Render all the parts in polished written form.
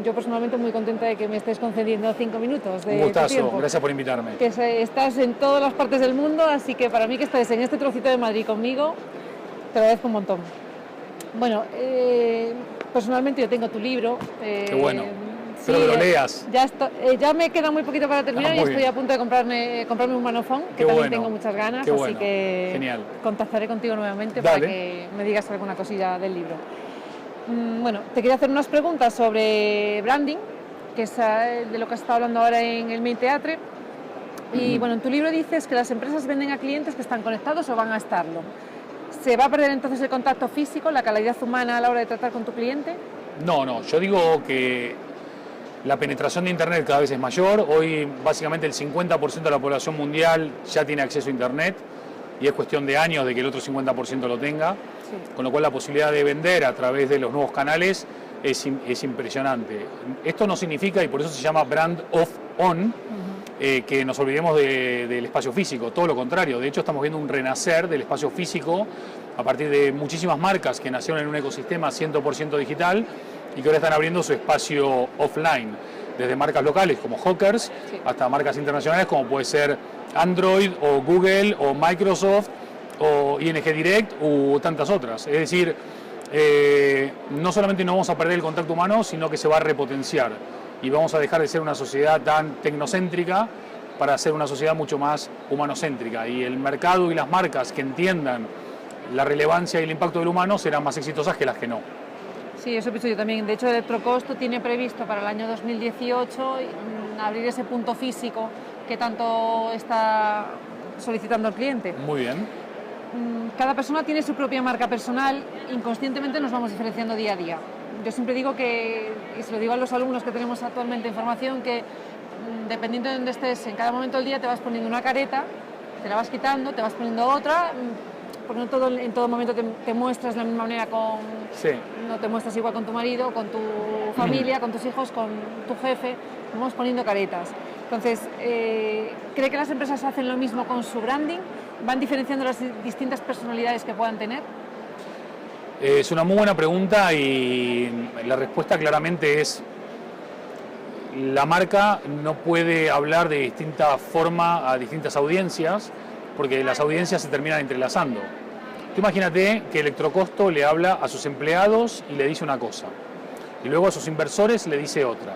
Yo personalmente muy contenta de que me estés concediendo 5 minutos de Un tu gustazo, tiempo. gracias por invitarme. Estás en todas las partes del mundo, así que para mí que estés en este trocito de Madrid conmigo, te lo agradezco un montón. Bueno, personalmente yo tengo tu libro. Qué bueno. Sí, Espero que lo leas. Ya me queda muy poquito para terminar y estoy bien. a punto de comprarme un manofón, que Qué también bueno. tengo muchas ganas, Qué así bueno. que Genial. contactaré contigo nuevamente Dale. para que me digas alguna cosilla del libro. Bueno, te quería hacer unas preguntas sobre branding, que es de lo que has estado hablando ahora en el Main Theatre. Y bueno, en tu libro dices que las empresas venden a clientes que están conectados o van a estarlo. ¿Se va a perder entonces el contacto físico, la calidad humana a la hora de tratar con tu cliente? No, yo digo que la penetración de Internet cada vez es mayor. Hoy básicamente el 50% de la población mundial ya tiene acceso a Internet y es cuestión de años de que el otro 50% lo tenga. Sí. Con lo cual la posibilidad de vender a través de los nuevos canales es impresionante. Esto no significa, y por eso se llama brand off on, que nos olvidemos del espacio físico, todo lo contrario. De hecho estamos viendo un renacer del espacio físico a partir de muchísimas marcas que nacieron en un ecosistema 100% digital y que ahora están abriendo su espacio offline, desde marcas locales como Hawkers hasta marcas internacionales como puede ser Android o Google o Microsoft o ING Direct u tantas otras. Es decir, no solamente no vamos a perder el contacto humano, sino que se va a repotenciar y vamos a dejar de ser una sociedad tan tecnocéntrica para ser una sociedad mucho más humanocéntrica, y el mercado y las marcas que entiendan la relevancia y el impacto del humano serán más exitosas que las que no. Sí, eso pienso yo también. De hecho, Electrocosto tiene previsto para el año 2018 abrir ese punto físico que tanto está solicitando el cliente. Muy bien. Cada persona tiene su propia marca personal, inconscientemente nos vamos diferenciando día a día. Yo siempre digo que, y se lo digo a los alumnos que tenemos actualmente en formación, que dependiendo de donde estés en cada momento del día te vas poniendo una careta, te la vas quitando, te vas poniendo otra, porque no en todo momento te muestras de la misma manera no te muestras igual con tu marido, con tu familia, con tus hijos, con tu jefe, vamos poniendo caretas. Entonces, ¿cree que las empresas hacen lo mismo con su branding? ¿Van diferenciando las distintas personalidades que puedan tener? Es una muy buena pregunta y la respuesta claramente es: la marca no puede hablar de distinta forma a distintas audiencias porque las audiencias se terminan entrelazando. Tú imagínate que Electrocosto le habla a sus empleados y le dice una cosa, y luego a sus inversores le dice otra,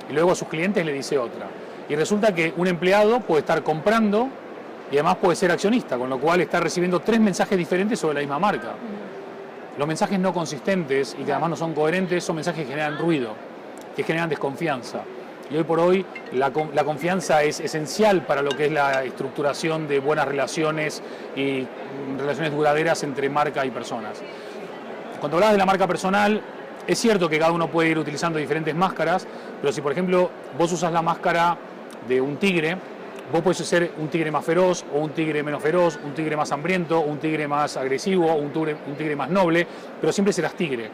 y luego a sus clientes le dice otra. Y resulta que un empleado puede estar comprando y además puede ser accionista, con lo cual está recibiendo 3 mensajes diferentes sobre la misma marca. Los mensajes no consistentes y que además no son coherentes son mensajes que generan ruido, que generan desconfianza. Y hoy por hoy la confianza es esencial para lo que es la estructuración de buenas relaciones y relaciones duraderas entre marca y personas. Cuando hablas de la marca personal, es cierto que cada uno puede ir utilizando diferentes máscaras, pero si por ejemplo vos usas la máscara de un tigre, vos podés ser un tigre más feroz o un tigre menos feroz, un tigre más hambriento, un tigre más agresivo, un tigre más noble, pero siempre serás tigre.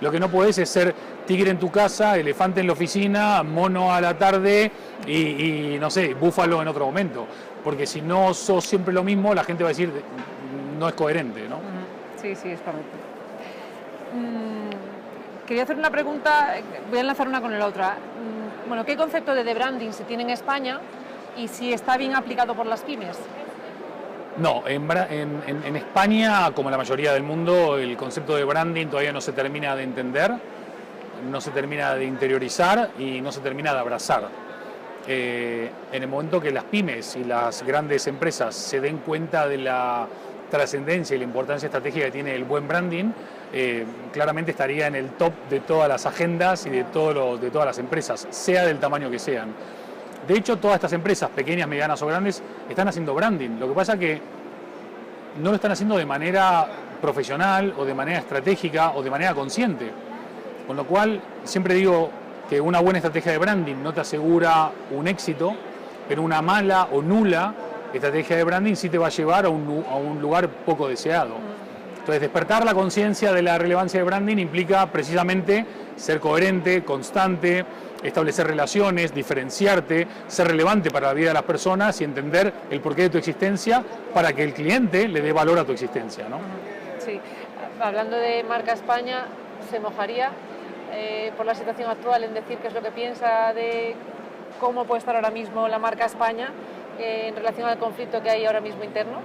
Lo que no podés es ser tigre en tu casa, elefante en la oficina, mono a la tarde y no sé, búfalo en otro momento. Porque si no sos siempre lo mismo, la gente va a decir no es coherente, ¿no? Sí, es correcto. Quería hacer una pregunta, voy a enlazar una con la otra. Bueno, ¿qué concepto de branding se tiene en España y si está bien aplicado por las pymes? No, en España, como la mayoría del mundo, el concepto de branding todavía no se termina de entender, no se termina de interiorizar y no se termina de abrazar. En el momento que las pymes y las grandes empresas se den cuenta de la trascendencia y la importancia estratégica que tiene el buen branding, claramente estaría en el top de todas las agendas y de todas las empresas, sea del tamaño que sean. De hecho, todas estas empresas, pequeñas, medianas o grandes, están haciendo branding. Lo que pasa es que no lo están haciendo de manera profesional o de manera estratégica o de manera consciente. Con lo cual, siempre digo que una buena estrategia de branding no te asegura un éxito, pero una mala o nula estrategia de branding sí te va a llevar a un lugar poco deseado. Entonces, despertar la conciencia de la relevancia de branding implica precisamente ser coherente, constante, establecer relaciones, diferenciarte, ser relevante para la vida de las personas y entender el porqué de tu existencia para que el cliente le dé valor a tu existencia, ¿no? Sí, hablando de marca España, se mojaría por la situación actual en decir qué es lo que piensa de cómo puede estar ahora mismo la marca España en relación al conflicto que hay ahora mismo interno?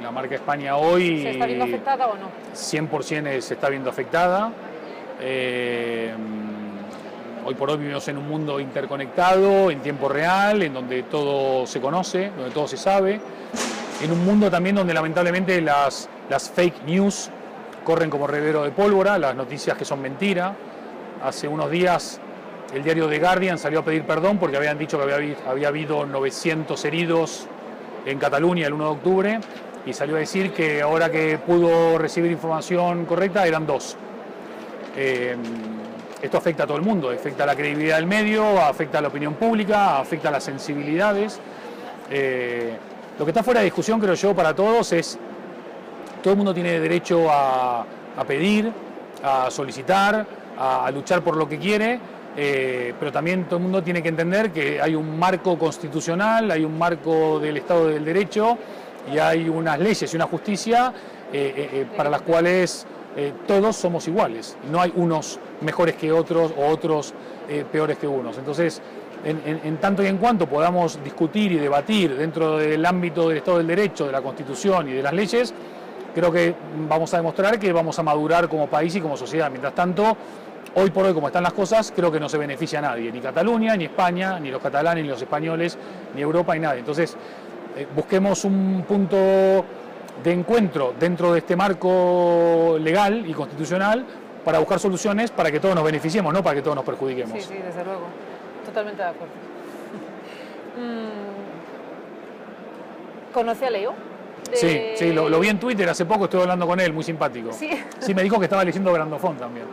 La marca España hoy... ¿Se está viendo afectada o no? 100% se está viendo afectada. Hoy por hoy vivimos en un mundo interconectado, en tiempo real, en donde todo se conoce, donde todo se sabe. En un mundo también donde lamentablemente las fake news corren como reguero de pólvora, las noticias que son mentira. Hace unos días el diario The Guardian salió a pedir perdón porque habían dicho que había habido 900 heridos en Cataluña el 1 de octubre y salió a decir que ahora que pudo recibir información correcta eran 2. Esto afecta a todo el mundo, afecta a la credibilidad del medio, afecta a la opinión pública, afecta a las sensibilidades. Lo que está fuera de discusión, creo yo, para todos es todo el mundo tiene derecho a pedir, a solicitar, a luchar por lo que quiere, pero también todo el mundo tiene que entender que hay un marco constitucional, hay un marco del Estado del Derecho y hay unas leyes y una justicia para las cuales todos somos iguales. No hay unos mejores que otros o otros peores que unos. Entonces, en tanto y en cuanto podamos discutir y debatir dentro del ámbito del Estado del Derecho, de la Constitución y de las leyes, creo que vamos a demostrar que vamos a madurar como país y como sociedad. Mientras tanto, hoy por hoy, como están las cosas, creo que no se beneficia a nadie, ni Cataluña, ni España, ni los catalanes, ni los españoles, ni Europa, ni nadie. Entonces, busquemos un punto de encuentro dentro de este marco legal y constitucional para buscar soluciones para que todos nos beneficiemos, no para que todos nos perjudiquemos. Sí, sí, desde luego. Totalmente de acuerdo. ¿Conoce a Leo? Sí, lo vi en Twitter hace poco, estuve hablando con él, muy simpático. Sí. Sí, me dijo que estaba leyendo Brandofón también.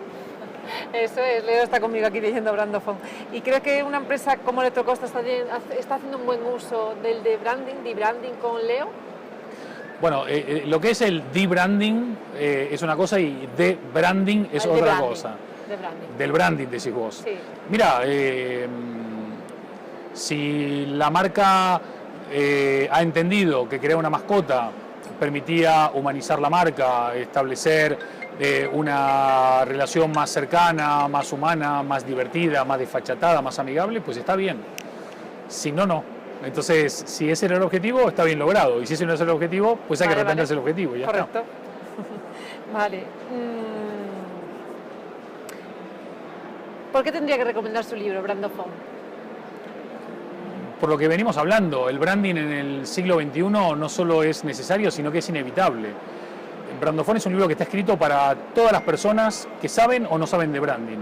Eso es, Leo está conmigo aquí leyendo Brandofón. ¿Y creo que una empresa como Electrocosta está haciendo un buen uso del de-branding con Leo? Bueno, lo que es el de-branding es una cosa y de-branding es otra cosa. Del branding, decís vos. Sí. Mira, si la marca ha entendido que crear una mascota permitía humanizar la marca, establecer una relación más cercana, más humana, más divertida, más desfachatada, más amigable, pues está bien. Si no, no. Entonces, si ese era el objetivo, está bien logrado. Y si ese no es el objetivo, pues hay que retenerse el objetivo. Y ya correcto. Está. Vale. ¿Por qué tendría que recomendar su libro, Brandofón? Por lo que venimos hablando, el branding en el siglo XXI no solo es necesario, sino que es inevitable. Brandofón es un libro que está escrito para todas las personas que saben o no saben de branding.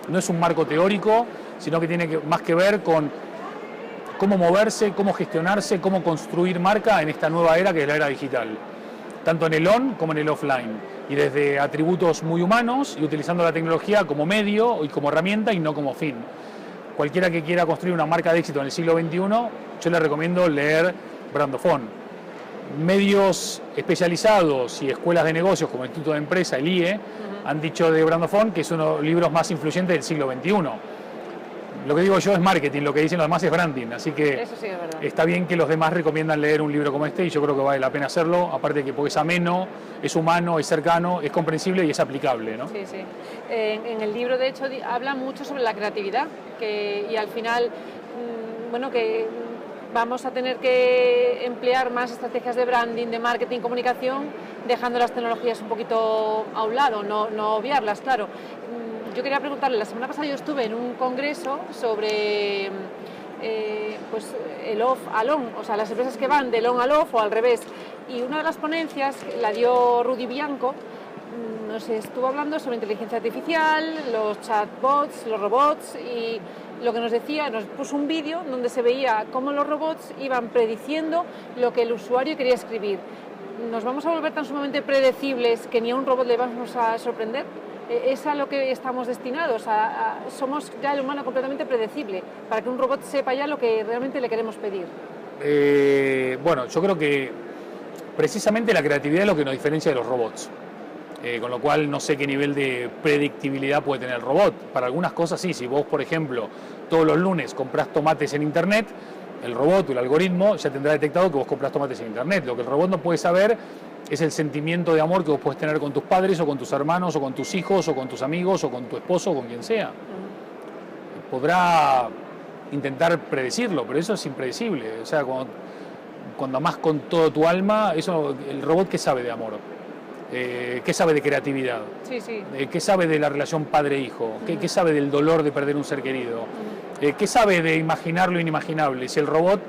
No es un marco teórico, sino que tiene más que ver con cómo moverse, cómo gestionarse, cómo construir marca en esta nueva era que es la era digital, tanto en el on como en el offline, y desde atributos muy humanos y utilizando la tecnología como medio y como herramienta y no como fin. Cualquiera que quiera construir una marca de éxito en el siglo XXI, yo le recomiendo leer Brandofón. Medios especializados y escuelas de negocios como el Instituto de Empresa, el IE, han dicho de Brandofón que es uno de los libros más influyentes del siglo XXI. Lo que digo yo es marketing, lo que dicen los demás es branding, así que eso sí es verdad. Está bien que los demás recomiendan leer un libro como este y yo creo que vale la pena hacerlo, aparte de que porque es ameno, es humano, es cercano, es comprensible y es aplicable, ¿no? Sí, sí. En el libro, de hecho, habla mucho sobre la creatividad y al final, bueno, que vamos a tener que emplear más estrategias de branding, de marketing, comunicación, dejando las tecnologías un poquito a un lado, no obviarlas, claro. Yo quería preguntarle, la semana pasada yo estuve en un congreso sobre pues el off al on, o sea, las empresas que van del on al off o al revés. Y una de las ponencias la dio Rudy Bianco, nos estuvo hablando sobre inteligencia artificial, los chatbots, los robots, y lo que nos decía, nos puso un vídeo donde se veía cómo los robots iban prediciendo lo que el usuario quería escribir. ¿Nos vamos a volver tan sumamente predecibles que ni a un robot le vamos a sorprender? ¿Es a lo que estamos destinados? ¿Somos ya el humano completamente predecible para que un robot sepa ya lo que realmente le queremos pedir? Bueno, yo creo que precisamente la creatividad es lo que nos diferencia de los robots. Con lo cual no sé qué nivel de predictibilidad puede tener el robot. Para algunas cosas sí, si vos, por ejemplo, todos los lunes comprás tomates en internet, el robot o el algoritmo ya tendrá detectado que vos compras tomates en internet. Lo que el robot no puede saber es el sentimiento de amor que vos puedes tener con tus padres, o con tus hermanos, o con tus hijos, o con tus amigos, o con tu esposo, o con quien sea. Podrá intentar predecirlo, pero eso es impredecible. O sea, cuando amás con todo tu alma, eso, el robot, ¿qué sabe de amor? ¿Qué sabe de creatividad? Sí, sí. ¿Qué sabe de la relación padre-hijo? ¿Qué sabe del dolor de perder un ser querido? ¿Qué sabe de imaginar lo inimaginable? Si el robot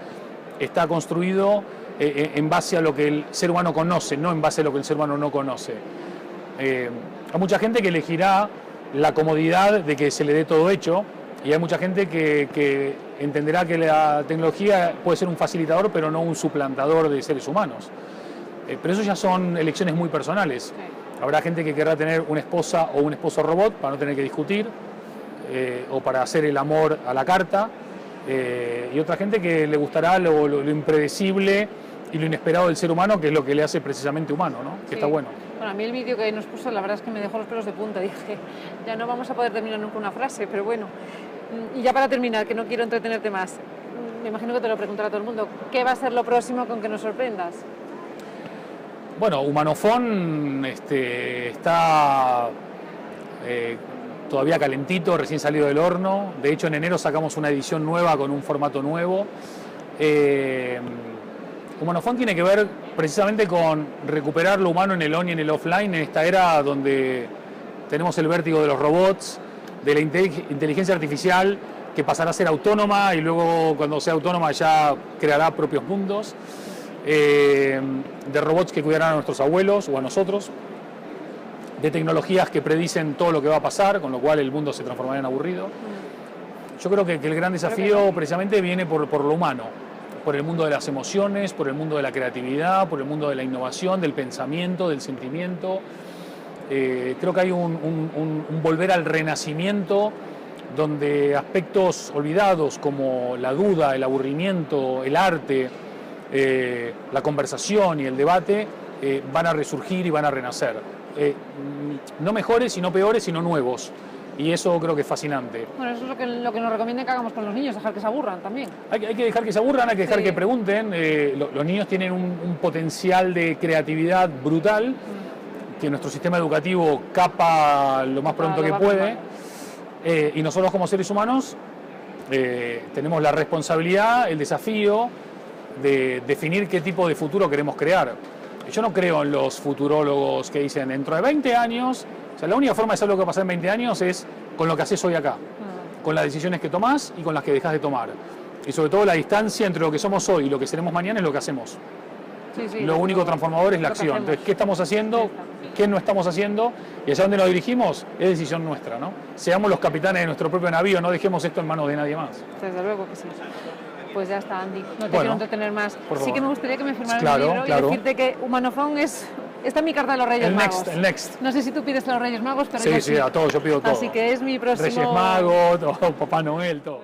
está construido en base a lo que el ser humano conoce, no en base a lo que el ser humano no conoce. Hay mucha gente que elegirá la comodidad de que se le dé todo hecho, y hay mucha gente que entenderá que la tecnología puede ser un facilitador, pero no un suplantador de seres humanos. Pero eso ya son elecciones muy personales. Habrá gente que querrá tener una esposa o un esposo robot para no tener que discutir, o para hacer el amor a la carta, y otra gente que le gustará lo impredecible y lo inesperado del ser humano, que es lo que le hace precisamente humano, ¿no? Que sí. está bueno. Bueno, a mí el vídeo que nos puso, la verdad es que me dejó los pelos de punta. Dije, ya no vamos a poder terminar nunca una frase, pero bueno. Y ya para terminar, que no quiero entretenerte más, me imagino que te lo preguntará todo el mundo, ¿qué va a ser lo próximo con que nos sorprendas? Bueno, Humanofón está todavía calentito, recién salido del horno. De hecho, en enero sacamos una edición nueva con un formato nuevo. Humanofón tiene que ver precisamente con recuperar lo humano en el on y en el offline, en esta era donde tenemos el vértigo de los robots, de la inteligencia artificial, que pasará a ser autónoma y luego, cuando sea autónoma, ya creará propios mundos. De robots que cuidarán a nuestros abuelos o a nosotros, de tecnologías que predicen todo lo que va a pasar, con lo cual el mundo se transformará en aburrido. Yo creo que el gran desafío precisamente viene por lo humano, por el mundo de las emociones, por el mundo de la creatividad, por el mundo de la innovación, del pensamiento, del sentimiento. Creo que hay un volver al renacimiento, donde aspectos olvidados como la duda, el aburrimiento, el arte, la conversación y el debate van a resurgir y van a renacer. No mejores, sino peores, sino nuevos. Y eso creo que es fascinante. Bueno, eso es lo que nos recomiendan que hagamos con los niños, dejar que se aburran también. Hay que dejar que se aburran, hay que dejar que pregunten. Los niños tienen un potencial de creatividad brutal, que nuestro sistema educativo capa lo más pronto que puede. Y nosotros, como seres humanos, tenemos la responsabilidad, el desafío de definir qué tipo de futuro queremos crear. Yo no creo en los futurólogos que dicen dentro de 20 años, o sea, la única forma de saber lo que va a pasar en 20 años es con lo que haces hoy acá, con las decisiones que tomás y con las que dejás de tomar. Y sobre todo la distancia entre lo que somos hoy y lo que seremos mañana es lo que hacemos. Lo único transformador es la acción. Entonces, ¿qué estamos haciendo? ¿Qué no estamos haciendo? Y hacia dónde nos dirigimos es decisión nuestra, ¿no? Seamos los capitanes de nuestro propio navío, no dejemos esto en manos de nadie más. Desde luego que sí. Pues ya está, Andy. No te quiero entretener más. Sí que me gustaría que me firmaras el libro y decirte que Humanofón está en mi carta de los Reyes Magos. El next. No sé si tú pides a los Reyes Magos, pero sí, a todos, yo pido todo. Así que es mi próximo... Reyes Magos, Papá Noel, todo.